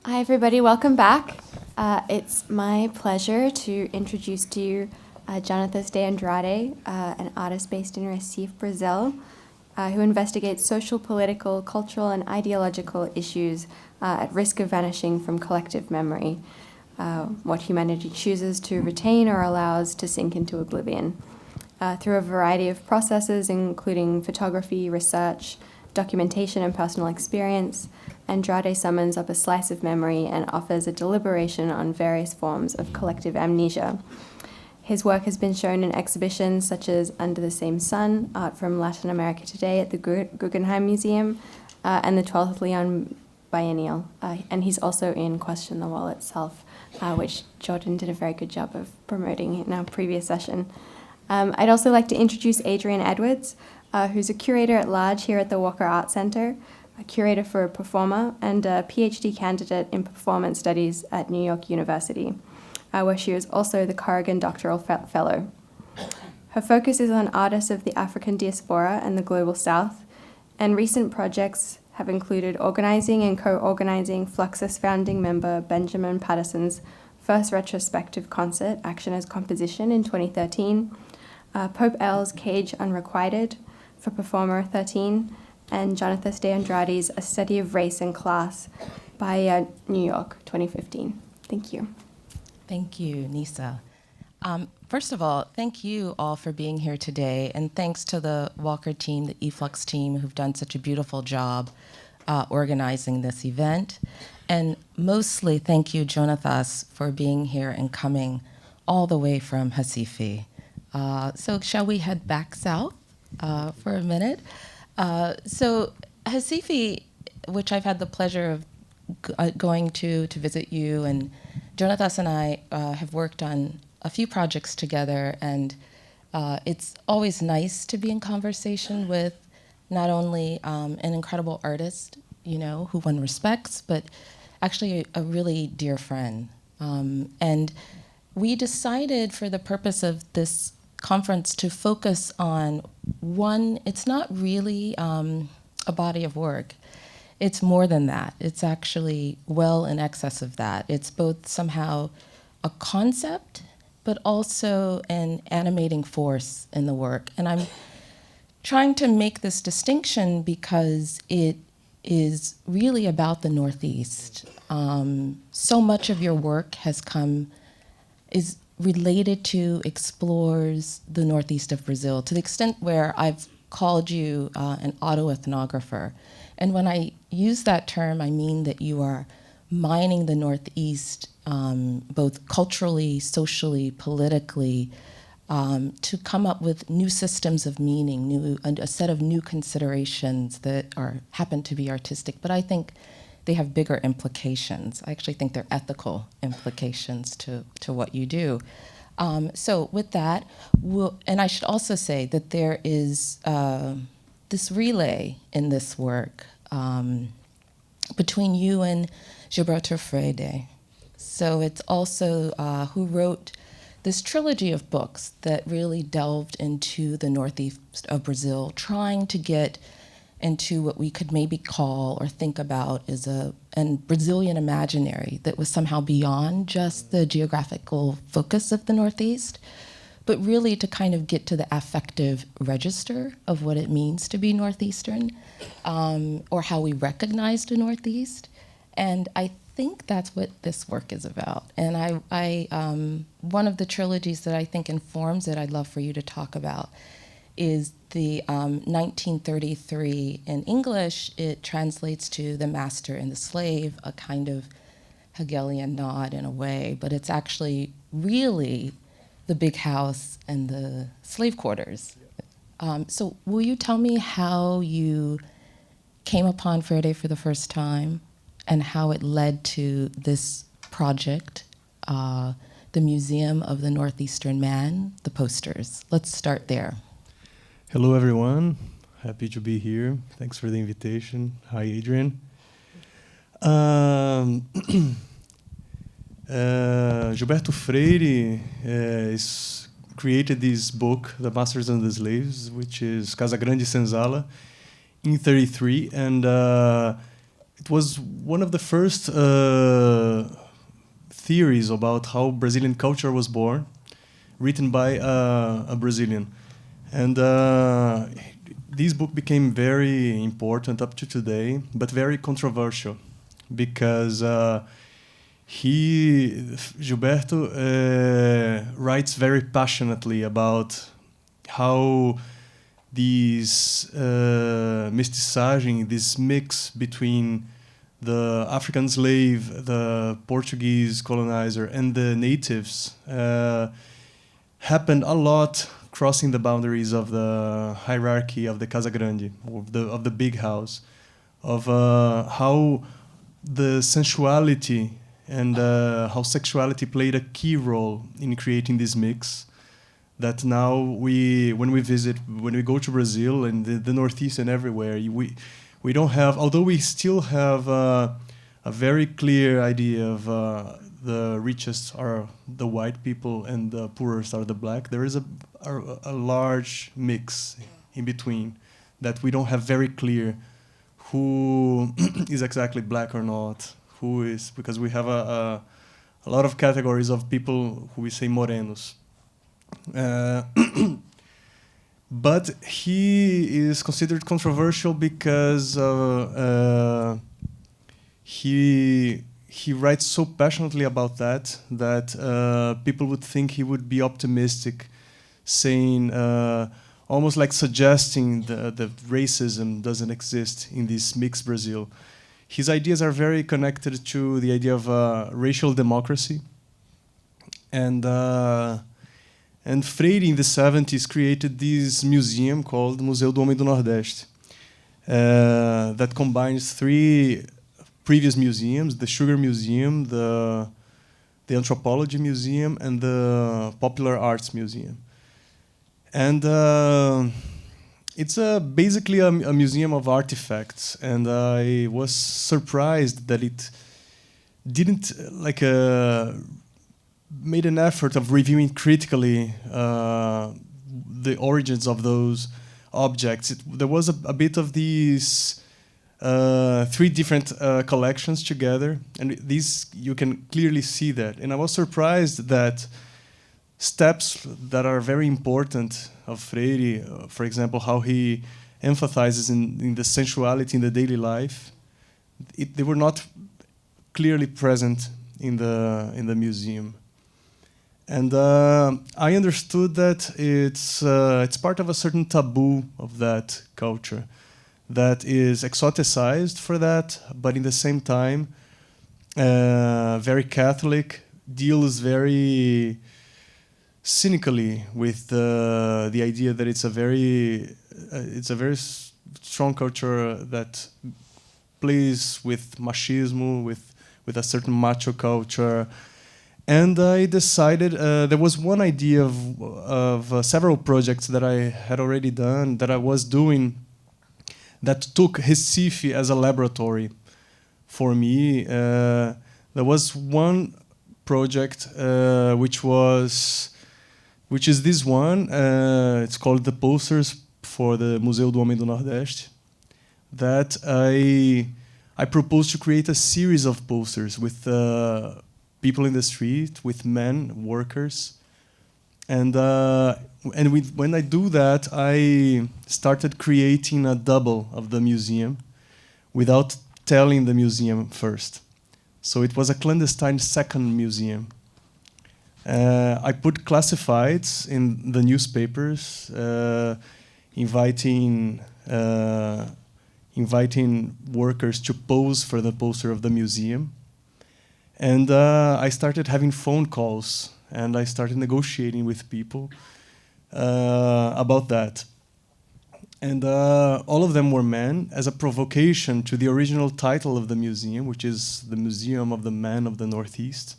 Hi, everybody. Welcome back. It's my pleasure to introduce to you Jonathas de Andrade, an artist based in Recife, Brazil, who investigates social, political, cultural, and ideological issues at risk of vanishing from collective memory, what humanity chooses to retain or allows to sink into oblivion. Through a variety of processes, including photography, research, documentation, and personal experience, Andrade summons up a slice of memory and offers a deliberation on various forms of collective amnesia. His work has been shown in exhibitions such as Under the Same Sun, Art from Latin America Today at the Guggenheim Museum, and the 12th Leon Biennial. And he's also in Question the Wall itself, which Jordan did a very good job of promoting in our previous session. I'd also like to introduce Adrienne Edwards, who's a curator at large here at the Walker Art Center, a curator for a performer, and a PhD candidate in performance studies at New York University, where she was also the Corrigan Doctoral Fellow. Her focus is on artists of the African diaspora and the Global South, and recent projects have included organizing and co-organizing Fluxus founding member Benjamin Patterson's first retrospective concert, Action as Composition, in 2013, Pope L's Cage Unrequited for Performer 13, and Jonathas de Andrade's A Study of Race and Class by New York, 2015. Thank you. Thank you, Nisa. First of all, thank you all for being here today, and thanks to the Walker team, the eFlux team, who've done such a beautiful job organizing this event. And mostly thank you, Jonathas, for being here and coming all the way from Recife. So shall we head back south for a minute? So Recife, which I've had the pleasure of going to visit you, and Jonathas and I have worked on a few projects together, and it's always nice to be in conversation with not only an incredible artist, you know, who one respects, but actually a really dear friend. And we decided for the purpose of this conference to focus on one. It's not really a body of work. It's more than that. It's actually well in excess of that. It's both somehow a concept, but also an animating force in the work. And I'm trying to make this distinction because it is really about the Northeast. So much of your work is related to, explores the Northeast of Brazil, to the extent where I've called you an autoethnographer. And when I use that term, I mean that you are mining the Northeast, both culturally, socially, politically, to come up with new systems of meaning, a set of new considerations that happen to be artistic, but I think they have bigger implications. I actually think they're ethical implications to what you do. So with that, and I should also say that there is this relay in this work between you and Gilbreto Freire. So it's also who wrote this trilogy of books that really delved into the Northeast of Brazil, trying to get into what we could maybe call or think about as a Brazilian imaginary that was somehow beyond just the geographical focus of the Northeast, but really to kind of get to the affective register of what it means to be Northeastern, or how we recognize the Northeast. And I think that's what this work is about. And I one of the trilogies that I think informs it, I'd love for you to talk about, is the 1933 in English. It translates to The Master and the Slave, a kind of Hegelian nod in a way, but it's actually really the big house and the slave quarters. So will you tell me how you came upon Freire for the first time and how it led to this project, the Museum of the Northeastern Man, the posters? Let's start there. Hello, everyone. Happy to be here. Thanks for the invitation. Hi, Adrienne. Gilberto Freire created this book, The Masters and the Slaves, which is Casa Grande, Senzala, in 1933. And it was one of the first theories about how Brazilian culture was born, written by a Brazilian. And this book became very important up to today, but very controversial, because Gilberto writes very passionately about how these mestiçagem, this mix between the African slave, the Portuguese colonizer, and the natives happened a lot, crossing the boundaries of the hierarchy of the Casa Grande, of the big house, of how the sensuality and how sexuality played a key role in creating this mix. That now when we go to Brazil and the Northeast and everywhere, we don't have, although we still have a very clear idea of the richest are the white people and the poorest are the black. There is a large mix in between that we don't have very clear who is exactly black or not, who is, because we have a lot of categories of people who we say morenos. But he is considered controversial because he writes so passionately about that people would think he would be optimistic, saying almost like suggesting the racism doesn't exist in this mixed Brazil. His ideas are very connected to the idea of racial democracy, and Freire in the 70s created this museum called Museu do Homem do Nordeste that combines three previous museums: the Sugar Museum, the Anthropology Museum, and the Popular Arts Museum. And it's basically a museum of artifacts, and I was surprised that it didn't made an effort of reviewing critically the origins of those objects. There was a bit of these three different collections together, and these you can clearly see that. And I was surprised that steps that are very important of Freire, for example, how he emphasizes in the sensuality in the daily life, they were not clearly present in the museum. And I understood that it's part of a certain taboo of that culture that is exoticized for that, but in the same time, very Catholic, deals very cynically with the idea that it's a very strong culture that plays with machismo, with a certain macho culture. And I decided there was one idea of several projects that I had already done, that I was doing, that took Recife as a laboratory for me. There was one project which is this one. It's called the posters for the Museu do Homem do Nordeste. That I proposed to create a series of posters with people in the street, with men, workers, and when I do that, I started creating a double of the museum without telling the museum first. So it was a clandestine second museum. I put classifieds in the newspapers, inviting workers to pose for the poster of the museum. And I started having phone calls, and I started negotiating with people about that. And all of them were men, as a provocation to the original title of the museum, which is the Museum of the Man of the Northeast,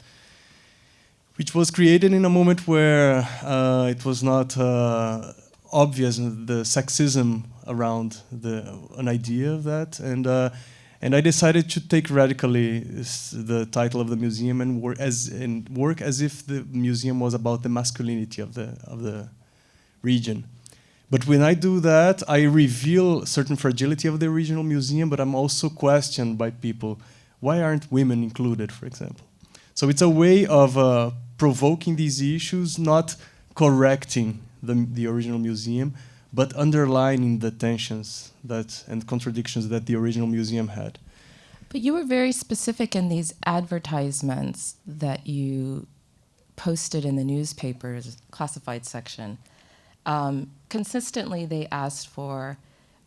which was created in a moment where it was not obvious the sexism around an idea of that. And I decided to take radically the title of the museum and work as if the museum was about the masculinity of the region. But when I do that, I reveal certain fragility of the original museum, but I'm also questioned by people. Why aren't women included, for example? So it's a way of provoking these issues, not correcting the original museum, but underlining the tensions and contradictions that the original museum had. But you were very specific in these advertisements that you posted in the newspaper's classified section. Consistently, they asked for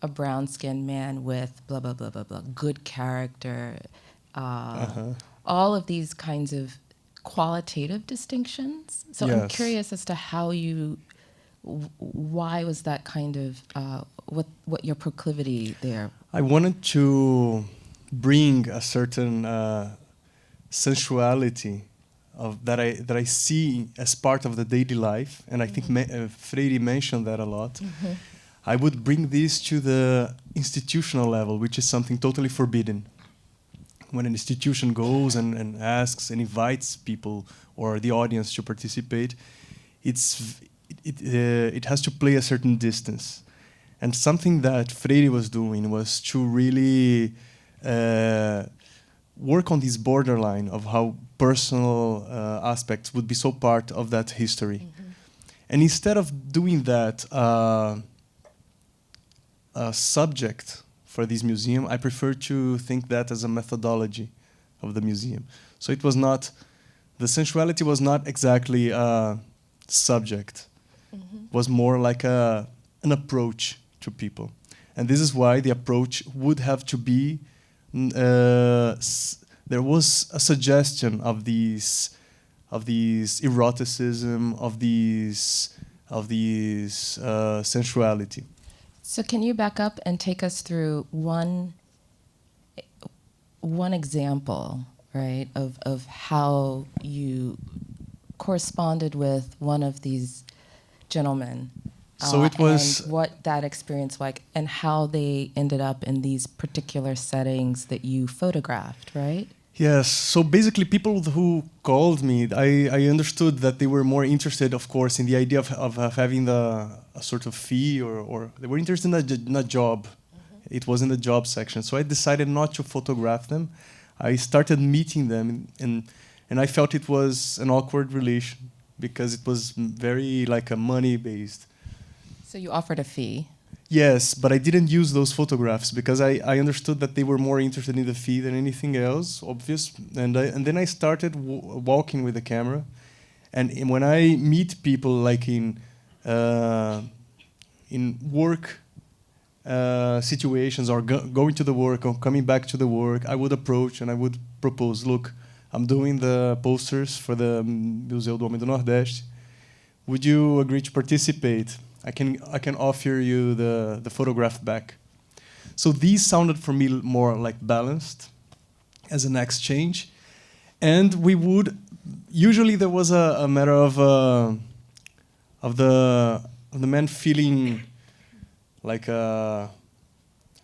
a brown-skinned man with blah, blah, blah, blah, blah, good character, all of these kinds of qualitative distinctions. So Yes. I'm curious as to how why was that kind of, what your proclivity there? I wanted to bring a certain sensuality that I see as part of the daily life, and I think Freire mentioned that a lot. Mm-hmm. I would bring this to the institutional level, which is something totally forbidden. When an institution goes and asks and invites people or the audience to participate, it has to play a certain distance. And something that Freire was doing was to really work on this borderline of how personal aspects would be so part of that history. Mm-hmm. And instead of doing that a subject for this museum, I prefer to think that as a methodology of the museum. So it was not, the sensuality was not exactly a subject. Mm-hmm. It was more like an approach to people. And this is why the approach would have to be, there was a suggestion of these eroticism, of these sensuality. So can you back up and take us through one example, right, of how you corresponded with one of these gentlemen? So it was, and what that experience like, and how they ended up in these particular settings that you photographed, right? yes. So basically, people who called me, I understood that they were more interested, of course, in the idea of having a sort of fee, or they were interested in a job. Mm-hmm. It was in the job section. So I decided not to photograph them. I started meeting them, and I felt it was an awkward relation because it was very like a money-based. So you offered a fee. Yes, but I didn't use those photographs because I understood that they were more interested in the fee than anything else, obvious. And then I started walking with the camera. And when I meet people like in work situations or going to the work or coming back to the work, I would approach and I would propose, look, I'm doing the posters for the Museu do Homem do Nordeste. Would you agree to participate? I can offer you the photograph back. So these sounded for me more like balanced as an exchange. And we would, usually there was a matter of the man feeling like, how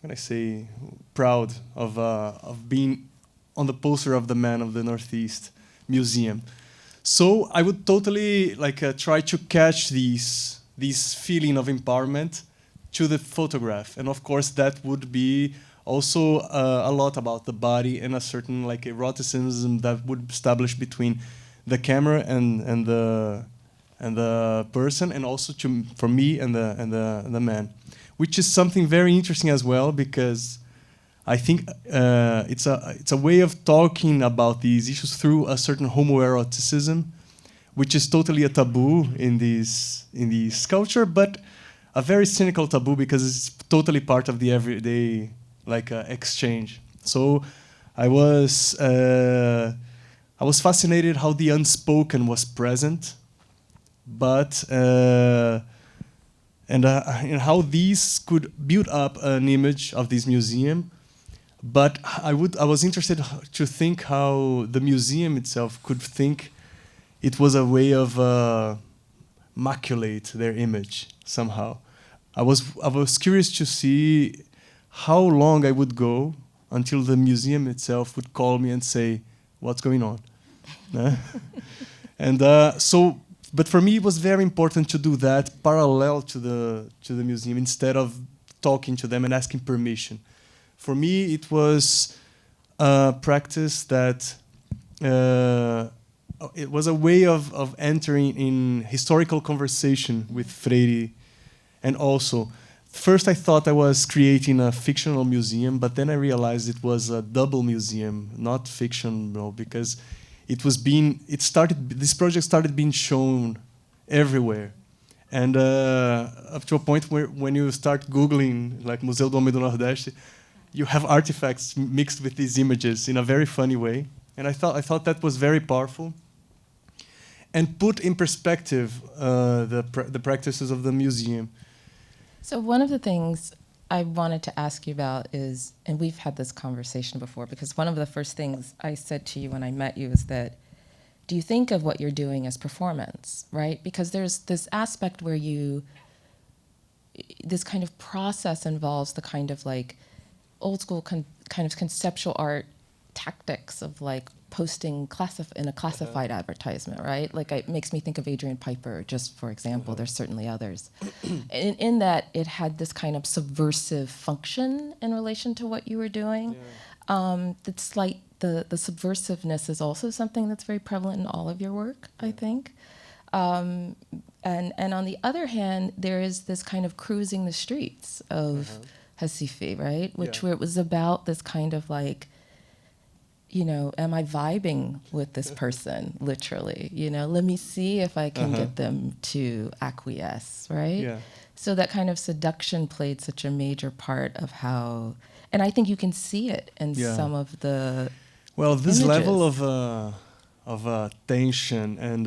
can I say, proud of being on the poster of the Man of the Northeast Museum. So I would totally try to catch this feeling of empowerment to the photograph. And of course that would be also a lot about the body and a certain eroticism that would establish between the camera and the person, and also for me and the man, which is something very interesting as well, because I think it's a way of talking about these issues through a certain homoeroticism, which is totally a taboo in this culture, but a very cynical taboo because it's totally part of the everyday exchange. So I was fascinated how the unspoken was present, but and how these could build up an image of this museum. But I was interested to think how the museum itself could think it was a way of maculate their image somehow. I was curious to see how long I would go until the museum itself would call me and say, "What's going on?" And so but for me, it was very important to do that parallel to the museum instead of talking to them and asking permission. For me, it was a practice that it was a way of entering in historical conversation with Freire, and also. First, I thought I was creating a fictional museum, but then I realized it was a double museum, not fictional, because this project started being shown everywhere. And up to a point where when you start Googling, like Museu do Homem do Nordeste, you have artifacts mixed with these images in a very funny way. And I thought that was very powerful. And put in perspective the practices of the museum. So one of the things I wanted to ask you about is, and we've had this conversation before, because one of the first things I said to you when I met you is that, do you think of what you're doing as performance, right? Because there's this aspect where this kind of process involves the kind of like old school kind of conceptual art tactics of like posting in a classified advertisement, right? Like it makes me think of Adrian Piper, just for example. There's certainly others. in that it had this kind of subversive function in relation to what you were doing. Yeah. The subversiveness is also something that's very prevalent in all of your work, I think. And on the other hand, there is this kind of cruising the streets of Recife, right? Where it was about this kind of like, am I vibing with this person, literally? Let me see if I can get them to acquiesce, right? Yeah. So that kind of seduction played such a major part of how, and I think you can see it in some of the this images. level of tension and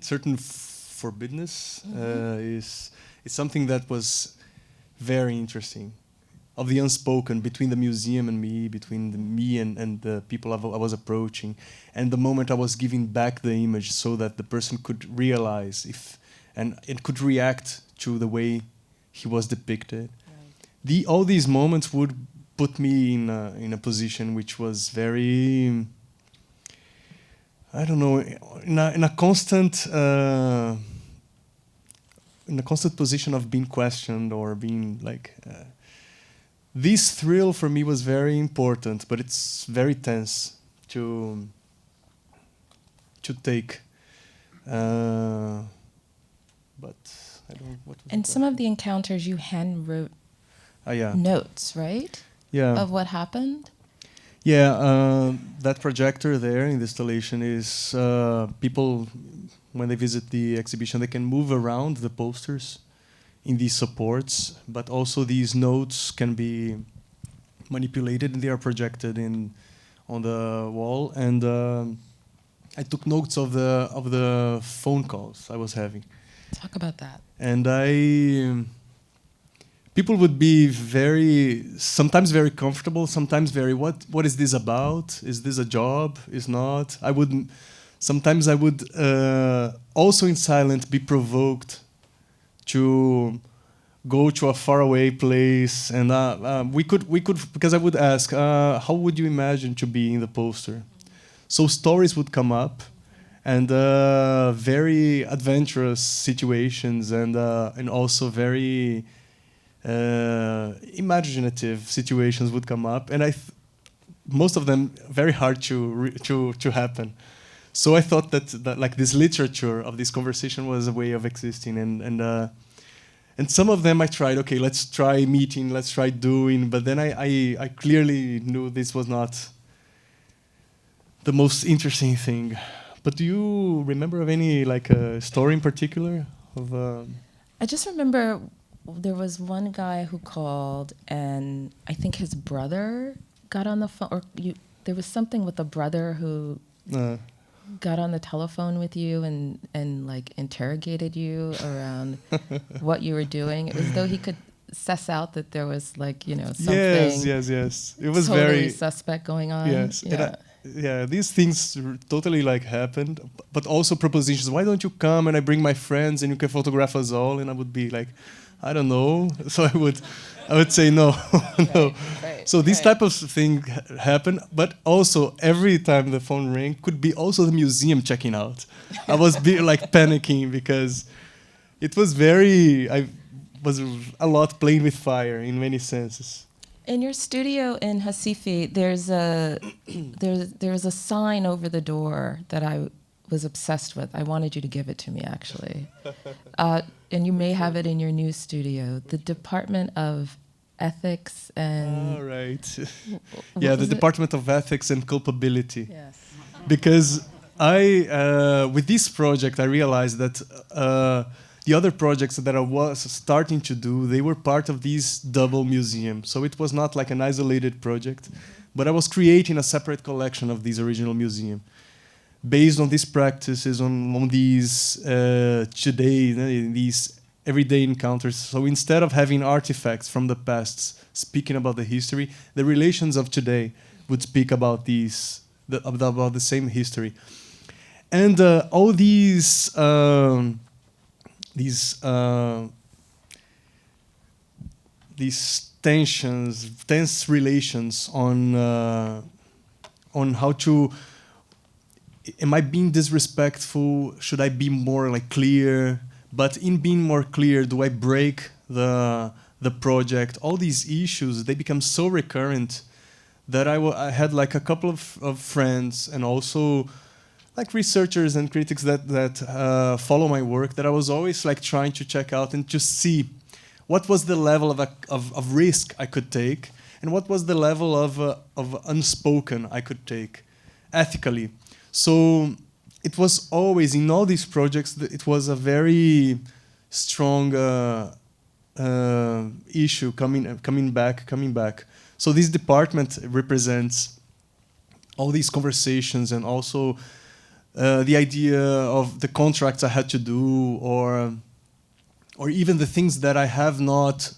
certain forbiddenness is something that was very interesting. Of the unspoken between the museum and me, between me and the people I was approaching, and the moment I was giving back the image so that the person could realize and it could react to the way he was depicted. Right. All these moments would put me in a position which was very, I don't know, in a constant position of being questioned or being like. This thrill for me was very important, but it's very tense to take. But I don't. What was and some of the encounters you hand wrote notes, right? Yeah. Of what happened. Yeah, that projector there in the installation is people when they visit the exhibition they can move around the posters. In these supports, but also these notes can be manipulated and they are projected on the wall. And I took notes of the phone calls I was having. Talk about that. And people would be sometimes very comfortable, sometimes very what is this about? Is this a job? Is not? Sometimes I would also in silence be provoked to go to a faraway place, and we could because I would ask, how would you imagine to be in the poster? So stories would come up, and very adventurous situations, and also very imaginative situations would come up, and most of them very hard to happen. So I thought that like this literature of this conversation was a way of existing, and some of them I tried. Okay, let's try meeting, let's try doing, but then I clearly knew this was not the most interesting thing. But do you remember of any like a story in particular of? I just remember there was one guy who called, and I think his brother got on the phone, there was something with the brother who. Got on the telephone with you and like interrogated you around what you were doing. It was as though he could suss out that there was like, something yes. It was totally very suspect going on. Yes. Yeah. These things totally like happened, but also propositions. Why don't you come and I bring my friends and you can photograph us all? And I would be like, I don't know. So I would say no, no. So this type of thing happened, but also every time the phone rang could be also the museum checking out. I was like panicking because it was I was a lot playing with fire in many senses. In your studio in Recife, there's a sign over the door that I was obsessed with. I wanted you to give it to me, actually. And you may have it in your new studio. The Department of Ethics and... All right. Yeah, the Department of Ethics and Culpability. Yes. Because with this project, I realized that the other projects that I was starting to do, they were part of this double museum. So it was not like an isolated project, but I was creating a separate collection of this original museum based on these practices, on these these everyday encounters. So instead of having artifacts from the past speaking about the history, the relations of today would speak about about the same history. And all these tense relations on how to, am I being disrespectful? Should I be more like clear? But in being more clear, do I break the project? All these issues, they become so recurrent that I had like a couple of friends and also like researchers and critics that follow my work, that I was always like trying to check out and to see what was the level of risk I could take and what was the level of unspoken I could take ethically. So it was always, in all these projects, it was a very strong issue coming back. So this department represents all these conversations and also the idea of the contracts I had to do, or even the things that I have not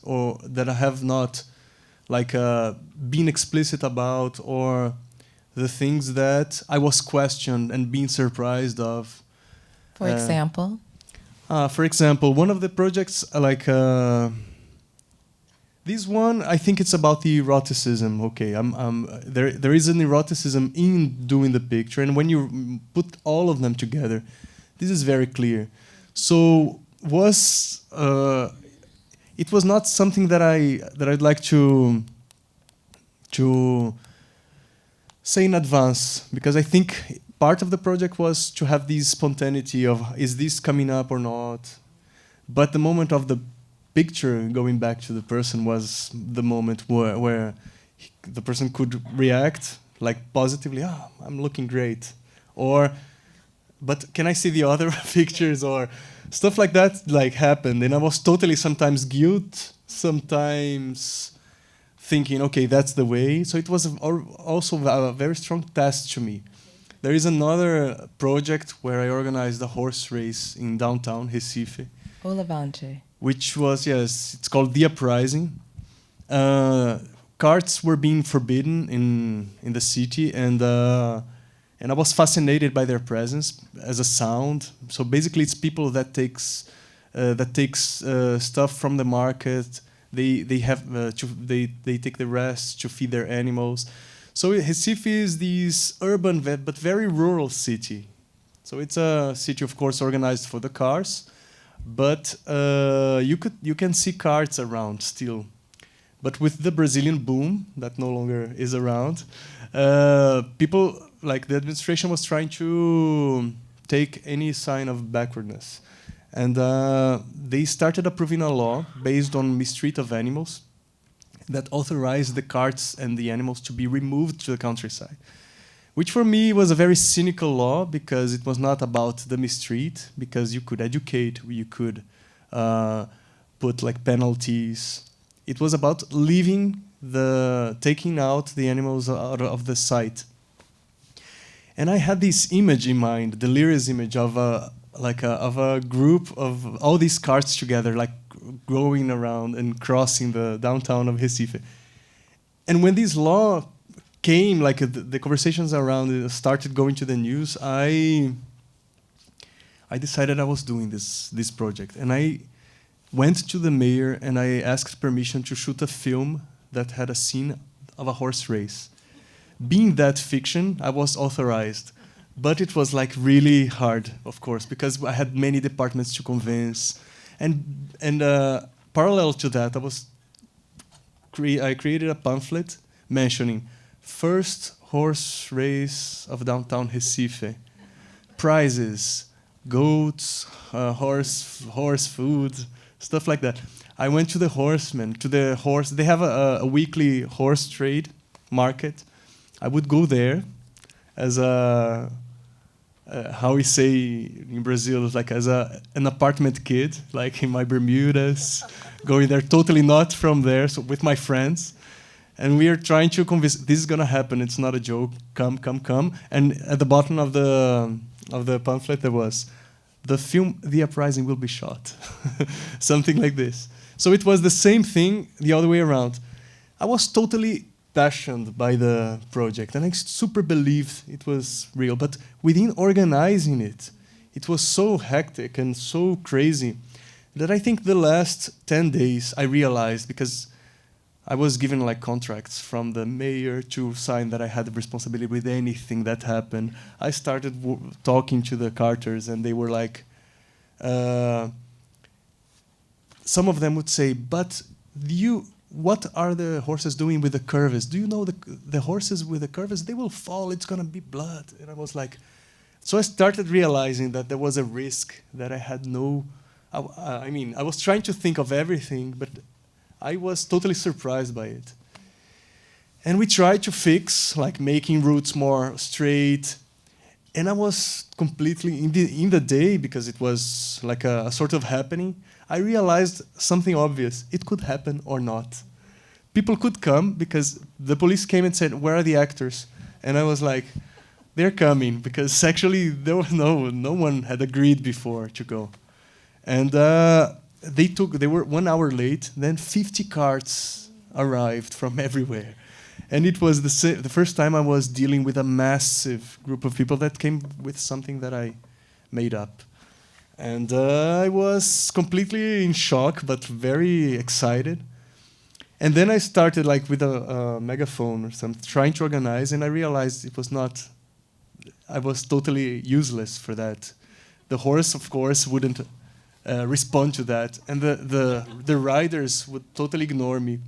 like been explicit about, or the things that I was questioned and being surprised of. For example? For example, one of the projects, this one, I think it's about the eroticism. Okay, there is an eroticism in doing the picture, and when you put all of them together, this is very clear. So it was not something that I'd like to say in advance, because I think part of the project was to have this spontaneity of, is this coming up or not? But the moment of the picture going back to the person was the moment where the person could react like positively, I'm looking great, or but can I see the other pictures, or stuff like that like happened, and I was totally sometimes guilt, sometimes thinking, okay, that's the way. So it was also a very strong test to me. There is another project where I organized a horse race in downtown Recife. Olavante. Which was, yes, it's called the Uprising. Carts were being forbidden in the city, and I was fascinated by their presence as a sound. So basically, it's people that takes stuff from the market. They take the rest to feed their animals. So Recife is this urban but very rural city. So it's a city, of course, organized for the cars, but you can see carts around still. But with the Brazilian boom that no longer is around, people, like the administration, was trying to take any sign of backwardness. And they started approving a law based on mistreat of animals that authorized the carts and the animals to be removed to the countryside, which for me was a very cynical law, because it was not about the mistreat, because you could educate, you could put like penalties. It was about taking out the animals out of the site. And I had this image in mind, the delirious image of a group of all these carts together, like going around and crossing the downtown of Recife. And when this law came, like the conversations around it started going to the news, I decided I was doing this project, and I went to the mayor and I asked permission to shoot a film that had a scene of a horse race. Being that fiction, I was authorized. But it was like really hard, of course, because I had many departments to convince. And parallel to that, I created a pamphlet mentioning first horse race of downtown Recife, prizes, goats, horse food, stuff like that. I went to the horsemen, They have a weekly horse trade market. I would go there as how we say in Brazil, like as an apartment kid, like in my Bermudas, going there totally not from there, so with my friends. And we are trying to convince, this is gonna happen, it's not a joke, come, come, come. And at the bottom of the pamphlet there was, the film, The Uprising, will be shot. Something like this. So it was the same thing the other way around. I was totally passionate by the project, and I super believed it was real. But within organizing it, it was so hectic and so crazy that I think the last 10 days I realized, because I was given like contracts from the mayor to sign that I had the responsibility with anything that happened. I started talking to the carters, and they were like, some of them would say, but what are the horses doing with the curves? Do you know the horses with the curves? They will fall, it's gonna be blood. And I was like, so I started realizing that there was a risk that I had I mean, I was trying to think of everything, but I was totally surprised by it. And we tried to fix, like making routes more straight. And I was completely, in the day, because it was like a sort of happening, I realized something obvious. It could happen or not. People could come because the police came and said, where are the actors? And I was like, they're coming, because actually there was no one had agreed before to go. And they were 1 hour late, then 50 carts arrived from everywhere. And it was the first time I was dealing with a massive group of people that came with something that I made up. And I was completely in shock, but very excited. And then I started like with a megaphone or something, trying to organize, and I realized I was totally useless for that. The horse, of course, wouldn't respond to that, and the riders would totally ignore me.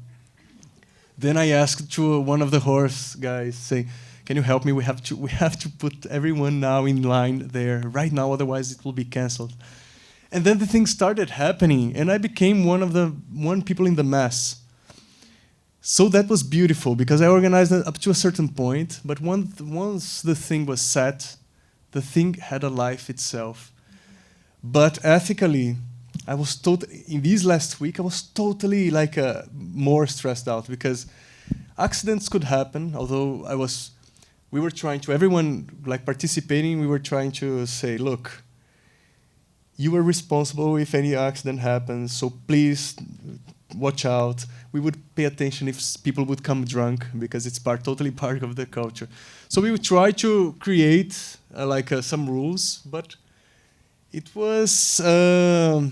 Then I asked to one of the horse guys, saying, "Can you help me? We have to put everyone now in line there right now, otherwise it will be cancelled." And then the thing started happening, and I became one people in the mass. So that was beautiful, because I organized it up to a certain point, but once the thing was set, the thing had a life itself. But ethically, I was in this last week, I was totally like more stressed out, because accidents could happen. Although we were trying to, everyone like participating, we were trying to say, look, you are responsible if any accident happens, so please watch out. We would pay attention if people would come drunk, because it's totally part of the culture. So we would try to create some rules, but it was the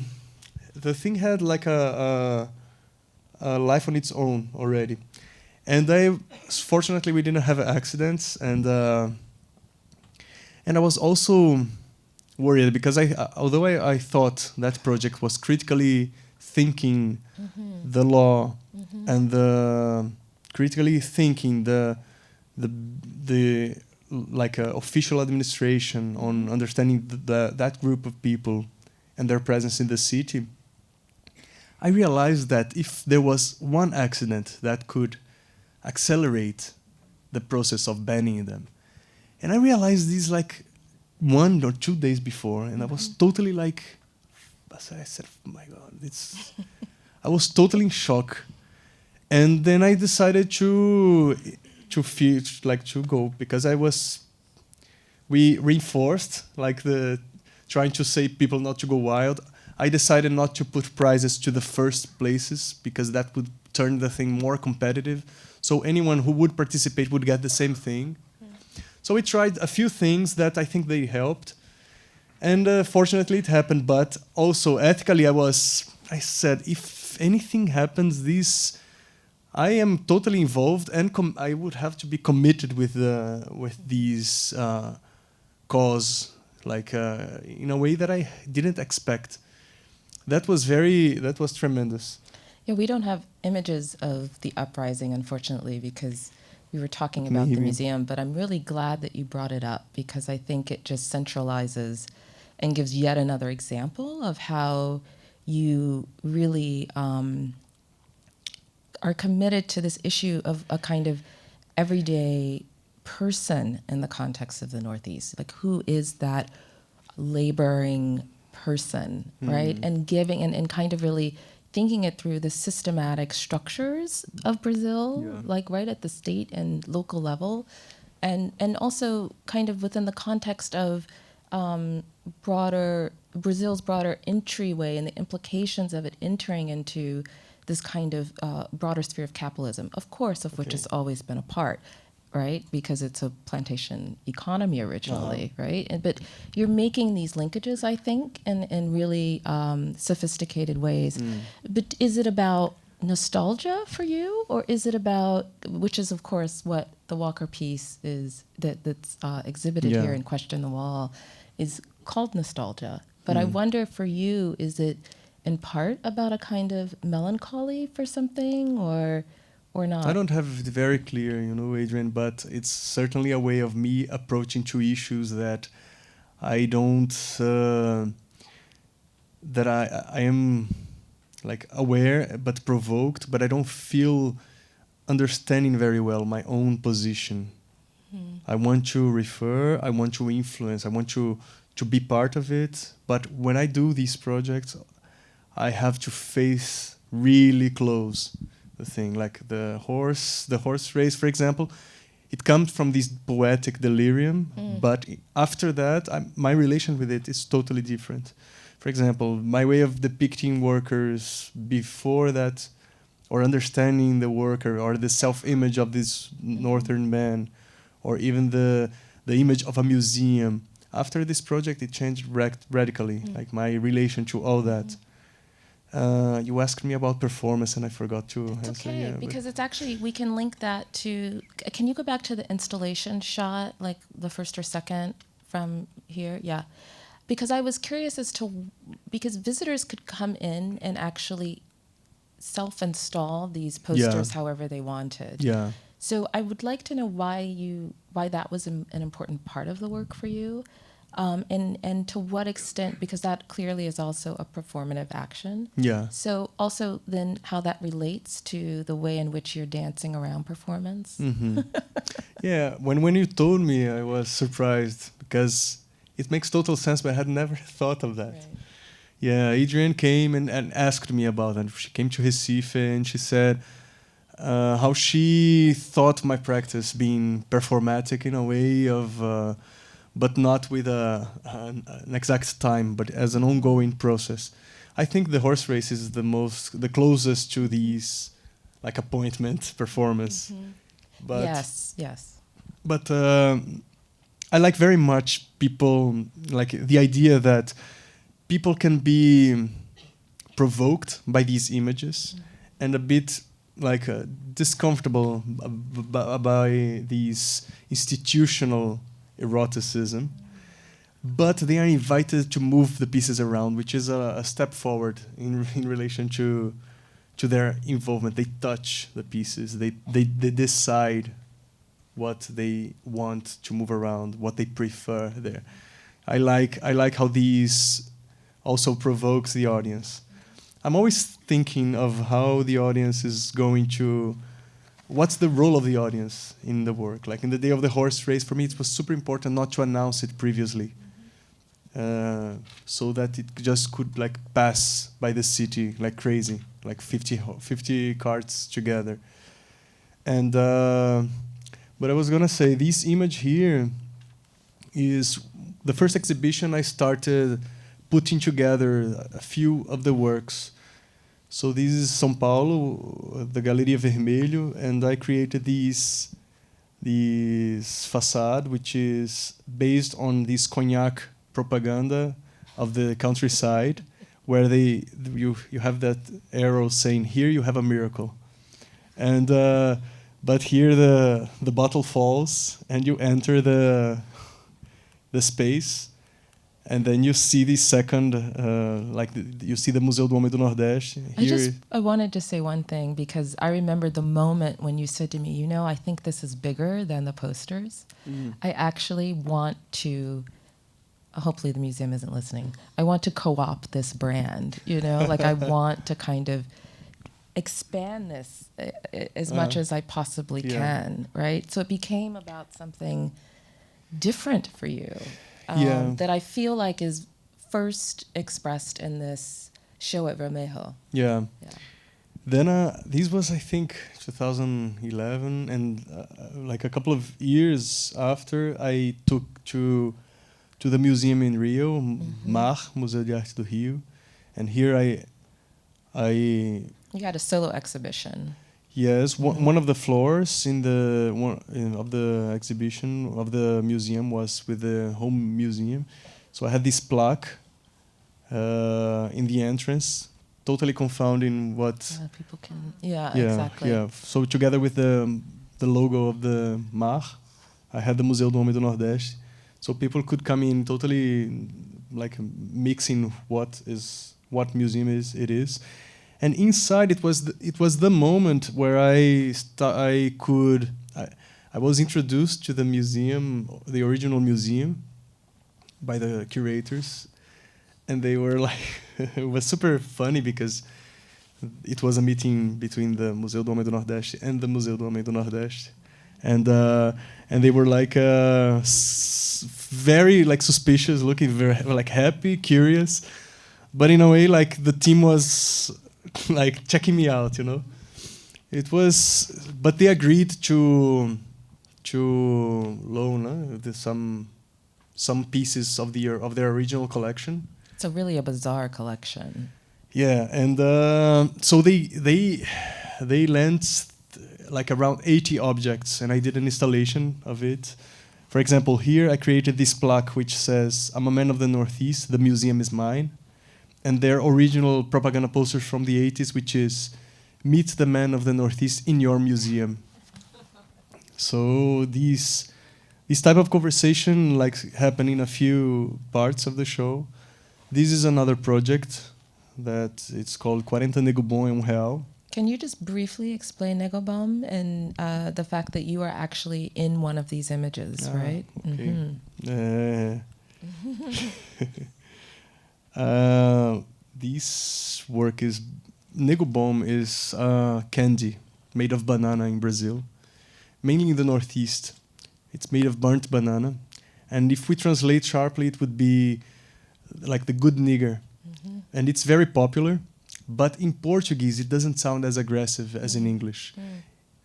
thing had like a life on its own already. And fortunately we didn't have accidents, and I was also worried, because although I thought that project was critically thinking the law and critically thinking the official administration on understanding that group of people and their presence in the city, I realized that if there was one accident that could accelerate the process of banning them, and I realized this like 1 or 2 days before, and I was totally like, I said, oh my God, I was totally in shock. And then I decided to go, because we reinforced trying to say people not to go wild. I decided not to put prizes to the first places, because that would turn the thing more competitive. So anyone who would participate would get the same thing. So we tried a few things that I think they helped. And fortunately it happened, but also ethically I was I said, if anything happens, I am totally involved, and I would have to be committed with these cause, like in a way that I didn't expect. That was tremendous. Yeah, we don't have images of the uprising, unfortunately, because we were talking about the museum, but I'm really glad that you brought it up, because I think it just centralizes and gives yet another example of how you really are committed to this issue of a kind of everyday person in the context of the Northeast. Like, who is that laboring person, right? And giving and kind of really thinking it through the systematic structures of Brazil, like right at the state and local level, and also kind of within the context of Brazil's broader entryway and the implications of it entering into this kind of broader sphere of capitalism, of course, of which it's always been a part, right? Because it's a plantation economy originally, right? But you're making these linkages, I think, in really sophisticated ways. But is it about nostalgia for you, or is it about, which is, of course, what the Walker piece is that's exhibited here in Question the Wall, is called nostalgia. But I wonder for you, is it in part about a kind of melancholy for something, or not? I don't have it very clear, Adrienne, but it's certainly a way of me approaching two issues that I don't, that I am like aware but provoked, but I don't feel understanding very well my own position. I want to refer, I want to influence, I want to be part of it. But when I do these projects, I have to face really close the thing. Like the horse race, for example, it comes from this poetic delirium, but after that, my relation with it is totally different. For example, my way of depicting workers before that, or understanding the worker, or the self-image of this Northern man, or even the image of a museum. After this project, it changed radically, like my relation to all that. You asked me about performance, and I forgot to answer. Okay, because it's actually, we can link that to, can you go back to the installation shot, like the first or second from here? Yeah. Because I was curious as to, because visitors could come in and actually self-install these posters however they wanted. Yeah. So I would like to know why that was an important part of the work for you, and to what extent, because that clearly is also a performative action. Yeah. So also then how that relates to the way in which you're dancing around performance. Yeah, when you told me, I was surprised because it makes total sense, but I had never thought of that. Right. Yeah, Adrienne came and asked me about it. She came to Recife and she said how she thought my practice being performatic in a way of, but not with an exact time, but as an ongoing process. I think the horse race is the closest to these, like, appointment performance. But yes. But I like very much people, like the idea that people can be provoked by these images and a bit like discomfortable by these institutional eroticism, but they are invited to move the pieces around, which is a step forward in relation to their involvement. They touch the pieces. They decide what they want to move around, what they prefer there. I like how these also provokes the audience. I'm always thinking of how the audience is going to, what's the role of the audience in the work? Like in the day of the horse race, for me it was super important not to announce it previously, so that it just could like pass by the city like crazy, like 50 carts together. And but I was gonna say, this image here is the first exhibition I started putting together a few of the works. So this is São Paulo, the Galeria Vermelho, and I created this facade, which is based on this cognac propaganda of the countryside, where you have that arrow saying, here you have a miracle. And but here the bottle falls and you enter the space, and then you see the second, you see the Museu do Homem do Nordeste. I wanted to say one thing, because I remember the moment when you said to me, you know, I think this is bigger than the posters. I actually want to, hopefully the museum isn't listening, I want to co-opt this brand, you know, like I want to kind of expand this as much as I possibly can, right? So it became about something different for you. That I feel like is first expressed in this show at Vermejo. Yeah. Then this was, I think, 2011, and like a couple of years after, I took to the museum in Rio, MAR, Museu de Arte do Rio, and here You had a solo exhibition. Yes, one of the floors of the exhibition of the museum was with the home museum. So I had this plaque in the entrance, totally confounding what people can. Exactly. Yeah. So together with the logo of the MAR, I had the Museu do Homem do Nordeste. So people could come in totally like mixing what museum it is. And inside, it was the moment where I was introduced to the museum, the original museum, by the curators, and they were like, it was super funny because it was a meeting between the Museu do Homem do Nordeste and the Museu do Homem do Nordeste, and they were like very like suspicious, looking very like happy, curious, but in a way like the team was like checking me out, you know. It was, but they agreed to loan some pieces of their original collection. It's really a bizarre collection. Yeah, and so they lent like around 80 objects, and I did an installation of it. For example, here I created this plaque which says, "I'm a man of the Northeast. The museum is mine." And their original propaganda posters from the 80s, which is, "Meet the man of the Northeast in your museum." So this type of conversation like happened in a few parts of the show. This is another project that it's called 40 Nego Bom e Real. Can you just briefly explain Negobom and the fact that you are actually in one of these images, right? Okay. This work is Nego Bom is candy made of banana in Brazil, mainly in the Northeast. It's made of burnt banana, and if we translate sharply, it would be like the good nigger. And it's very popular, but in Portuguese, it doesn't sound as aggressive as in English.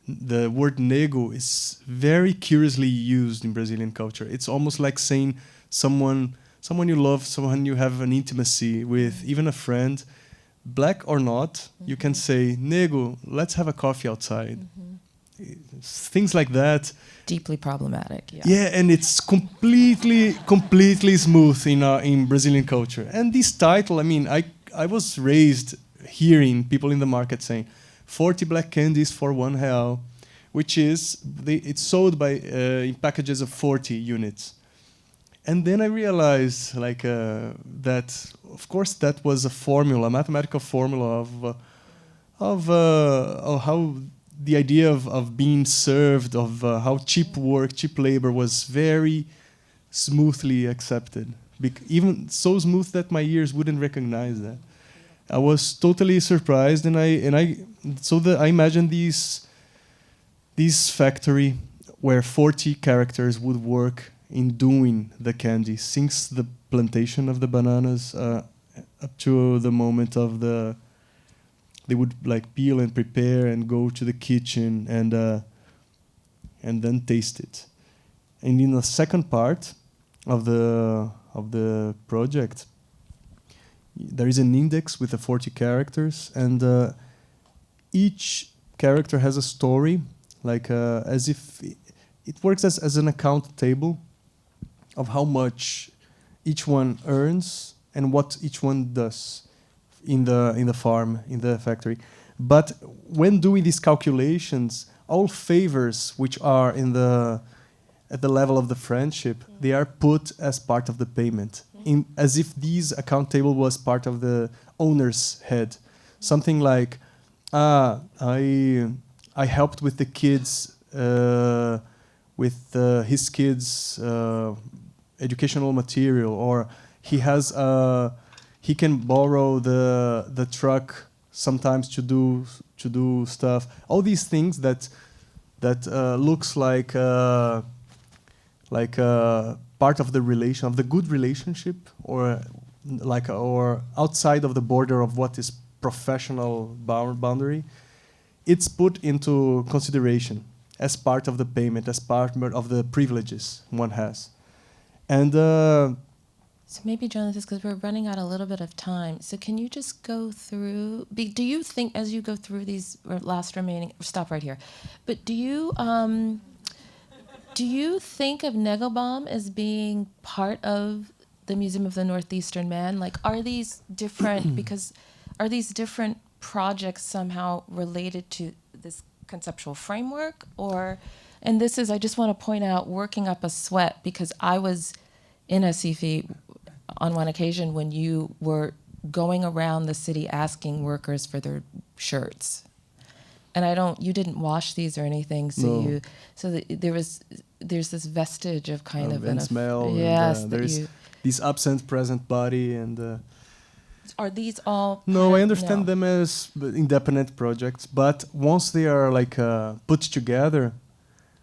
The word nego is very curiously used in Brazilian culture. It's almost like saying someone you love, someone you have an intimacy with, even a friend, black or not, you can say, "Nego, let's have a coffee outside." Things like that. Deeply problematic. Yeah, and it's completely smooth in Brazilian culture. And this title, I mean, I was raised hearing people in the market saying 40 black candies for R$1, which is it's sold in packages of 40 units. And then I realized that, of course, that was a mathematical formula of how the idea of being served, of how cheap labor was very smoothly accepted. Even so smooth that my ears wouldn't recognize that. I was totally surprised, and I imagined this factory where 40 characters would work in doing the candy, since the plantation of the bananas up to the moment of they would like peel and prepare and go to the kitchen and then taste it. And in the second part of the project, there is an index with the 40 characters, and each character has a story, like as if it works as an account table of how much each one earns and what each one does. in the farm, in the factory. But when doing these calculations, all favors which are at the level of the friendship, they are put as part of the payment, as if this account table was part of the owner's head. Something like, I helped with the kids, with his kids' educational material, or he can borrow the truck sometimes to do stuff. All these things that looks like part of the relation, of the good relationship, or outside of the border of what is professional boundary. It's put into consideration as part of the payment, as part of the privileges one has. And so maybe, Jonathas, because we're running out a little bit of time, so can you just go through, do you think as you go through these last remaining, stop right here, but do you think of Negelbaum as being part of the Museum of the Northeastern Man? Like, are these different, are these different projects somehow related to this conceptual framework? And this is, I just want to point out, working up a sweat, because I was in Asifi on one occasion when you were going around the city asking workers for their shirts. And you didn't wash these or anything, so no. There's this vestige of kind of and smell. Yes, and, there's this absent present body and. Are these all? No, I understand them as independent projects, but once they are put together,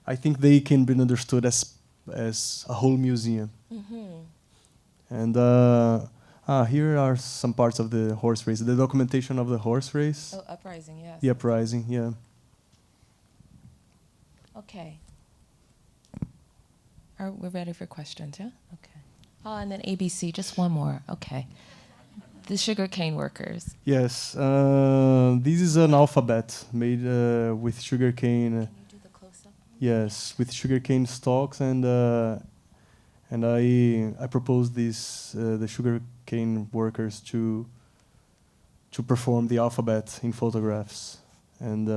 I think they can be understood as a whole museum. Mm-hmm. And here are some parts of the horse race. The documentation of the horse race. Oh, uprising, yes. The uprising, yeah. Okay. Are we ready for questions, yeah? Okay. Oh, and then ABC, just one more. Okay. The sugarcane workers. Yes. This is an alphabet made with sugarcane. Can you do the close-up? Yes, with sugarcane stalks, and I proposed the sugarcane workers to perform the alphabet in photographs, and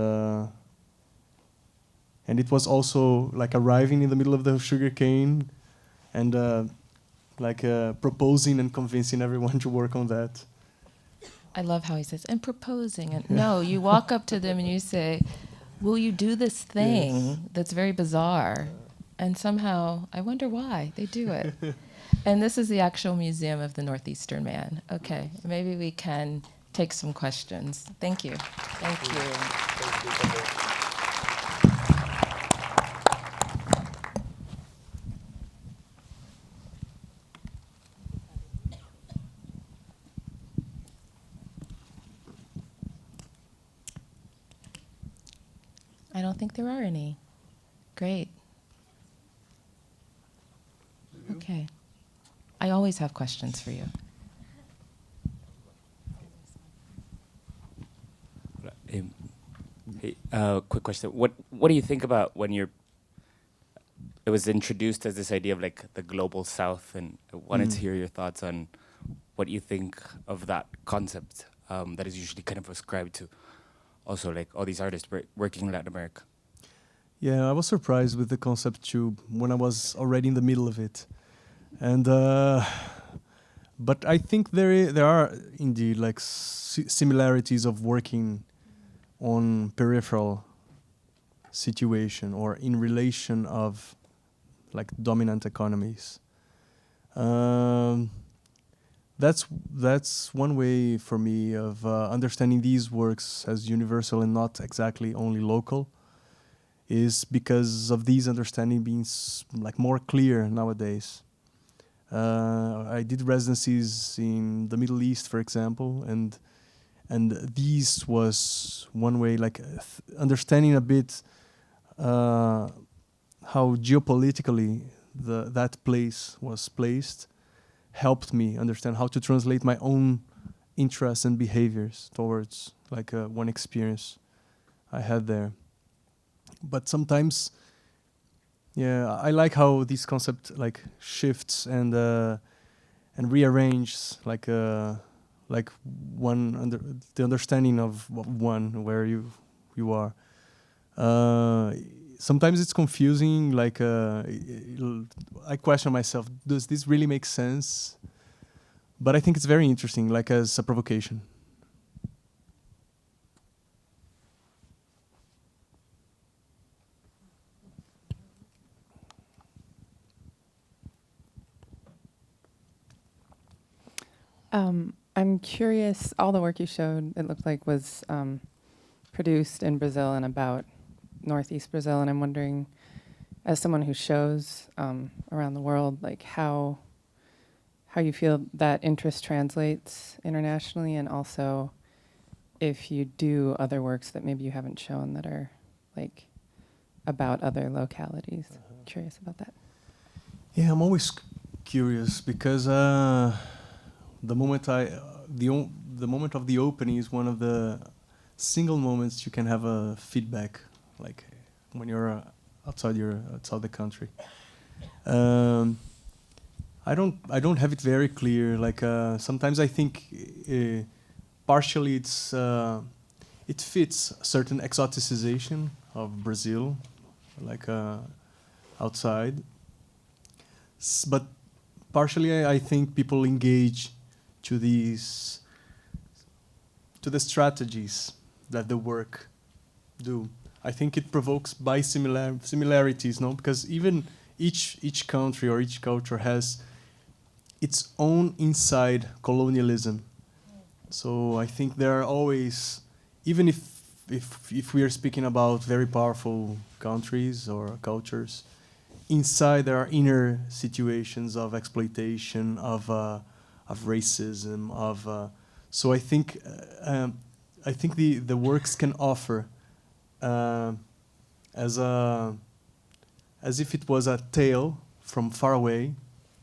it was also arriving in the middle of the sugarcane, and proposing and convincing everyone to work on that. I love how he says, and proposing. And no, you walk up to them and you say, will you do this thing that's very bizarre? And somehow, I wonder why they do it. And this is the actual Museum of the Northeastern Man. Okay, maybe we can take some questions. Thank you. Thank you. Thank you. I don't think there are any. Great. Okay. I always have questions for you. Hey, quick question. What do you think about when it was introduced as this idea of the global South, and I wanted to hear your thoughts on what you think of that concept that is usually kind of ascribed to also all these artists working in Latin America. Yeah, I was surprised with the concept too when I was already in the middle of it, and but I think there are indeed similarities of working on peripheral situation or in relation of dominant economies. That's one way for me of understanding these works as universal and not exactly only local, is because of these understanding being more clear nowadays. I did residencies in the Middle East, for example, and these was one way, understanding a bit how geopolitically that place was placed, helped me understand how to translate my own interests and behaviors towards one experience I had there. But sometimes, yeah, I like how this concept shifts and rearranges like the understanding of one where you are. Sometimes it's confusing. Like I question myself: does this really make sense? But I think it's very interesting, like as a provocation. I'm curious, all the work you showed, it looked like was produced in Brazil and about Northeast Brazil, and I'm wondering, as someone who shows around the world, like how you feel that interest translates internationally, and also if you do other works that maybe you haven't shown that are like about other localities. Curious about that. Yeah, I'm always curious because the moment the moment of the opening is one of the single moments you can have a feedback, like when you're outside the country. I don't have it very clear. Like sometimes I think partially it fits a certain exoticization of Brazil, like outside. But partially I think people engage to the strategies that the work do. I think it provokes by similarities, no? Because even each country or each culture has its own inside colonialism. So I think there are always, even if we are speaking about very powerful countries or cultures, inside there are inner situations of exploitation, of racism, of so I think the works can offer as if it was a tale from far away.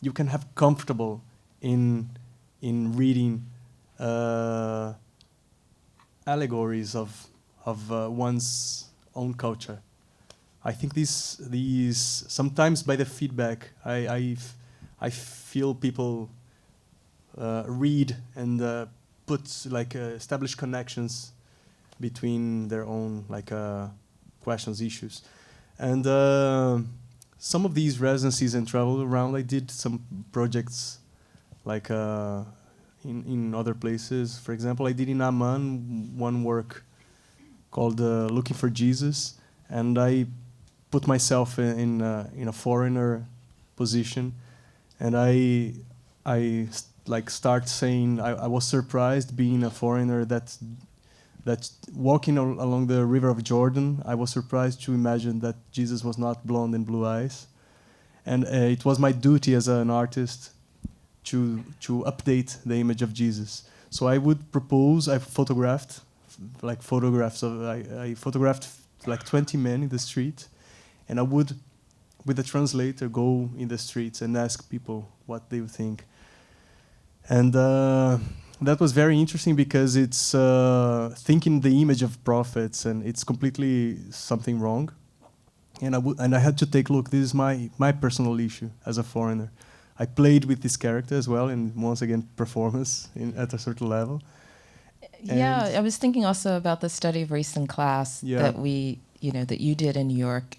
You can have comfortable in reading allegories of one's own culture. I think these sometimes by the feedback I feel people read and put like establish connections between their own like questions, issues, and some of these residencies and travel around. I did some projects like in other places. For example, I did in Amman one work called "Looking for Jesus," and I put myself in a foreigner position, and I like start saying I was surprised being a foreigner that walking along the river of Jordan. I was surprised to imagine that Jesus was not blonde and blue eyes, and it was my duty as an artist to update the image of Jesus. So I would propose. I photographed like photographs of I photographed like 20 men in the street, and I would, with a translator, go in the streets and ask people what they would think. And that was very interesting because it's thinking the image of prophets, and it's completely something wrong. And I had to take a look. This is my personal issue as a foreigner. I played with this character as well, and once again, performance at a certain level. Yeah, I was thinking also about the study of race and class that that you did in New York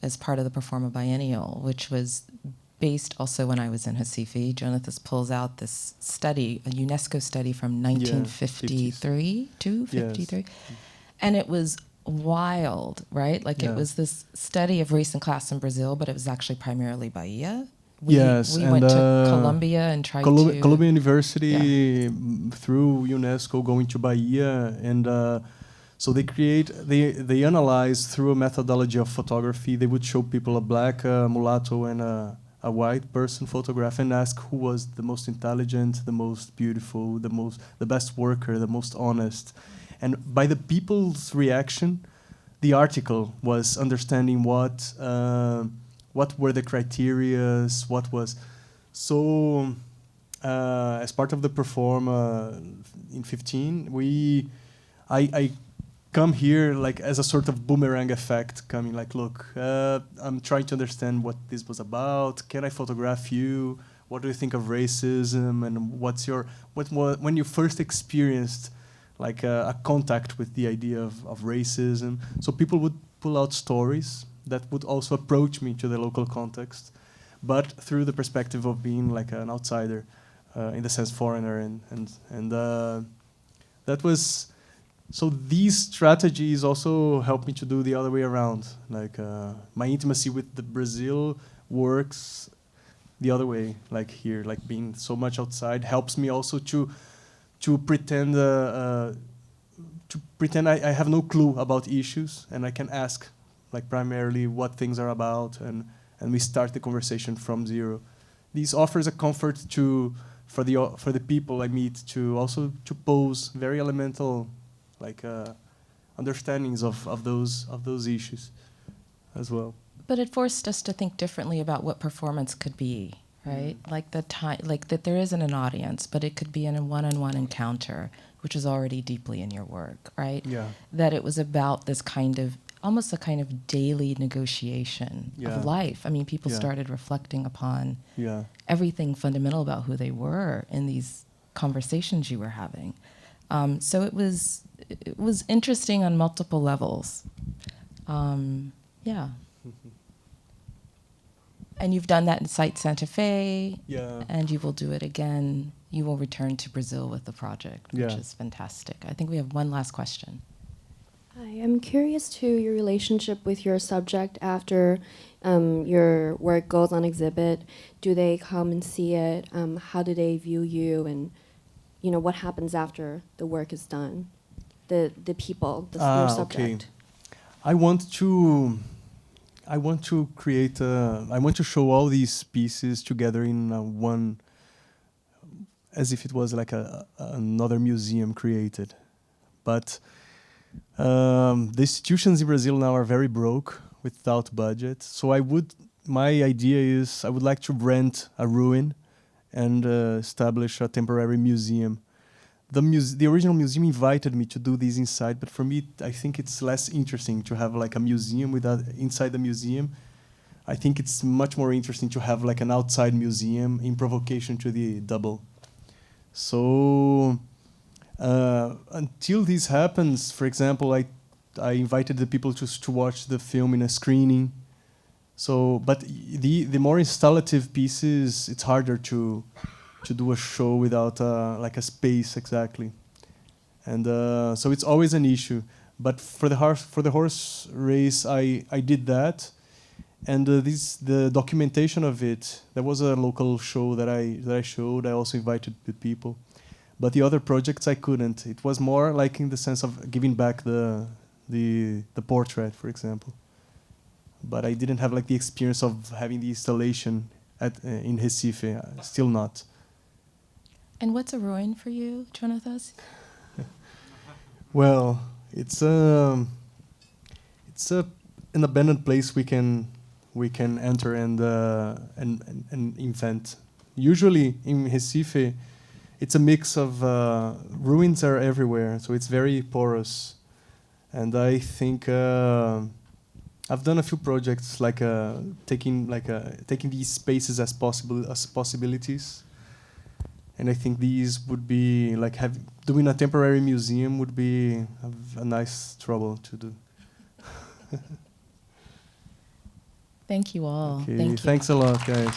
as part of the Performa Biennial, which was based also when I was in Recife. Jonathas pulls out this study, a UNESCO study from 1953 to 53. Yes. And it was wild, right? Like it was this study of race and class in Brazil, but it was actually primarily Bahia. We went to Colombia and tried to... Columbia University through UNESCO going to Bahia, and so they analyze through a methodology of photography. They would show people a black, mulatto, and a white person photograph and ask who was the most intelligent, the most beautiful, the best worker, the most honest. And by the people's reaction, the article was understanding what were the criterias, what was. So as part of the Performa in 15, I come here like as a sort of boomerang effect, coming like, look, I'm trying to understand what this was about. Can I photograph you? what do you think of racism, and when you first experienced like a contact with the idea of racism. So people would pull out stories that would also approach me to the local context, but through the perspective of being like an outsider, in the sense foreigner, and that was. So these strategies also helped me to do the other way around. Like my intimacy with the Brazil works the other way. Like here, like being so much outside helps me also to pretend I have no clue about issues, and I can ask like primarily what things are about, and we start the conversation from zero. This offers a comfort for the people I meet to also to pose very elemental like understandings of those issues as well. But it forced us to think differently about what performance could be, right? Like that there isn't an audience, but it could be in a one-on-one encounter, which is already deeply in your work, right? Yeah. That it was about this kind of almost a kind of daily negotiation of life. I mean, people started reflecting upon everything fundamental about who they were in these conversations you were having. So it was interesting on multiple levels. Yeah. And you've done that in Site Santa Fe. Yeah. And you will do it again. You will return to Brazil with the project, which Yeah. is fantastic. I think we have one last question. I am curious to your relationship with your subject after your work goes on exhibit. Do they come and see it? How do they view you? And what happens after the work is done? The people, your subject. Okay. I want to create. I want to show all these pieces together in one, as if it was like another museum created, but. The institutions in Brazil now are very broke without budget. So my idea is I would like to rent a ruin and establish a temporary museum. The original museum invited me to do this inside, but for me, I think it's less interesting to have like a museum inside the museum. I think it's much more interesting to have like an outside museum in provocation to the double. So. Until this happens, for example, I invited the people to watch the film in a screening. So, but the more installative pieces, it's harder to do a show without like a space exactly, and so it's always an issue. But for the horse race, I did that, and the documentation of it. There was a local show that I showed. I also invited the people. But the other projects I couldn't. It was more like in the sense of giving back the portrait, for example. But I didn't have like the experience of having the installation in Recife. Still not. And what's a ruin for you, Jonathas? Well, it's an abandoned place we can enter and invent. Usually in Recife. It's a mix of ruins are everywhere, so it's very porous. And I think I've done a few projects like taking these spaces as possibilities. And I think these would be like doing a temporary museum would be a nice trouble to do. Thank you all. Okay, Thank you. thanks a lot, guys.